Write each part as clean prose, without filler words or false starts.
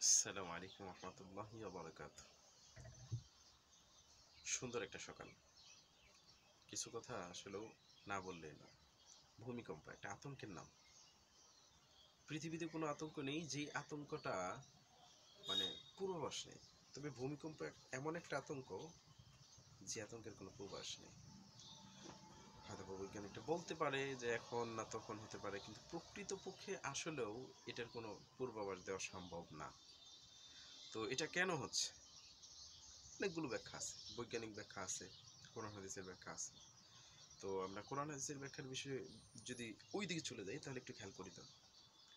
আসসালামু আলাইকুম রহমতুল্লাহি ওয়া বারাকাতুহু। সুন্দর একটা সকাল। কিছু কথা আসলেও না বললেই নয়। ভূমিকম্প একটা আতঙ্কের নাম। পৃথিবীতে কোনো আতঙ্ক নেই যেই আতঙ্কটা মানে পূর্বাভাস নেই। তবে ভূমিকম্প এমন একটা আতঙ্ক যে আতঙ্কের কোনো পূর্বাভাস নেই। হয়তো বৈজ্ঞানিকটা বলতে পারে যে এখন না তখন হতে পারে, কিন্তু প্রকৃতপক্ষে আসলেও এটার কোনো পূর্বাভাস দেওয়া সম্ভব না। তো এটা কেন হচ্ছে? অনেকগুলো ব্যাখ্যা আছে, বৈজ্ঞানিক ব্যাখ্যা আছে, কোরআন হাদিসের ব্যাখ্যা আছে। তো আমরা কোরআন হাদিসের ব্যাখ্যার বিষয়ে যদি ওই দিকে চলে যাই তাহলে একটু খেয়াল করি। তো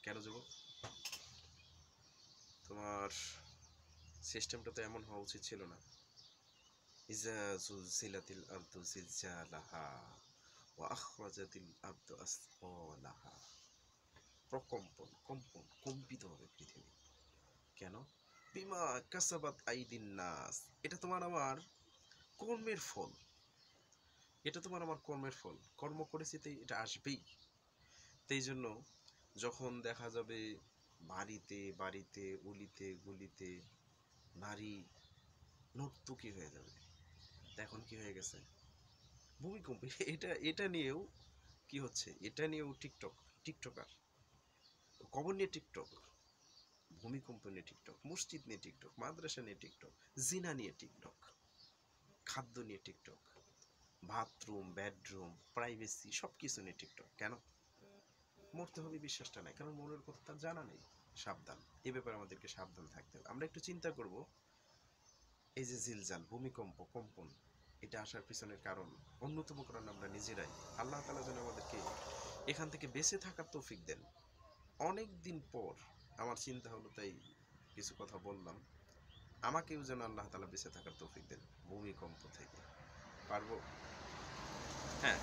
কেন যাব? তোমার সিস্টেমটা তো এমন হওয়া উচিত ছিল না। ইজা জুলজিলাতিল আরদু জিলজালাহা ওয়া আখরাজাতিল আরদু আসকালাহা। প্রকম্পন, কম্পন, কম্পিত হবে পৃথিবী। কেন? বিমা কাসাবাত আইদিন নাস। এটা তোমার আমার কর্মের ফল। এটা তোমার আমার কর্মের ফল। কর্ম করেছি তাই এটা আসবেই। তাই জন্য যখন দেখা যাবে বাড়িতে বাড়িতে অলিতে গলিতে নারী নর্তকী হয়ে যাবে, এখন কি হয়ে গেছে? ভূমিকম্প। এটা এটা নিয়েও কি হচ্ছে? এটা নিয়েও টিকটকার, কবর নিয়ে টিকটক, ভূমিকম্প নিয়ে টিকটক, মসজিদ নিয়ে টিকটক, মাদ্রাসা নিয়ে টিকটক, জিনা নিয়ে টিকটক, খাদ্য নিয়ে টিকটক, বাথরুম বেডরুম প্রাইভেসি সব কিছু নিয়ে টিকটক। কেন? মরতে হবে বিশ্বাসটা নাই, কারণ মনের কথা তার জানা নেই। সাবধান, এ ব্যাপারে আমাদেরকে সাবধান থাকতে হবে। আমরা একটু চিন্তা করব, এই যে জিলজাল, ভূমিকম্প, কম্পন, এটা আসার পিছনের কারণ, অন্যতম কারণ আমরা নিজেরাই। আল্লাহ তাআলা যেন আমাদেরকে এখান থেকে বেঁচে থাকার তৌফিক দেন। অনেক দিন পর আমার চিন্তা হলো, তাই কিছু কথা বললাম। আমাকেও যেন আল্লাহ তাআলা বেঁচে থাকার তৌফিক দেন ভূমিকম্প থেকে। পারবো? হ্যাঁ,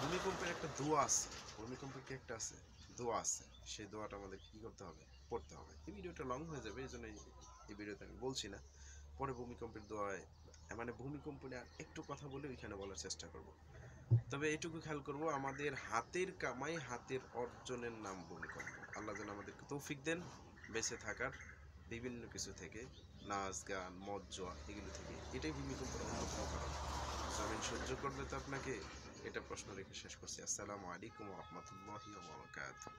ভূমিকম্পের একটা দোয়া আছে। ভূমিকম্পের কি একটা আছে? দোয়া আছে। সেই দোয়াটা আমাদের কি করতে হবে? পড়তে হবে। এই ভিডিওটা লং হয়ে যাবে, এই জন্য এই ভিডিওতে আমি বলছি না। পরে ভূমিকম্পের দোয়ায় মানে ভূমিকম্প নিয়ে একটু কথা বলে ওইখানে বলার চেষ্টা করব। তবে এটুকু খেয়াল করব, আমাদের হাতের কামাই, হাতের অর্জনের নাম ভূমিকম্প। আল্লাহ যেন আমাদেরকে তৌফিক দেন বেঁচে থাকার বিভিন্ন কিছু থেকে, নাচ গান মদ জোয়া এগুলো থেকে। এটাই ভূমিকম্পের অন্যতম কারণ। জমিন সহ্য করবে তো আপনাকে? এটা প্রশ্ন রেখে শেষ করছি। আসসালামু আলাইকুম রহমতুল্লাহি ওয়া বারাকাতুহু।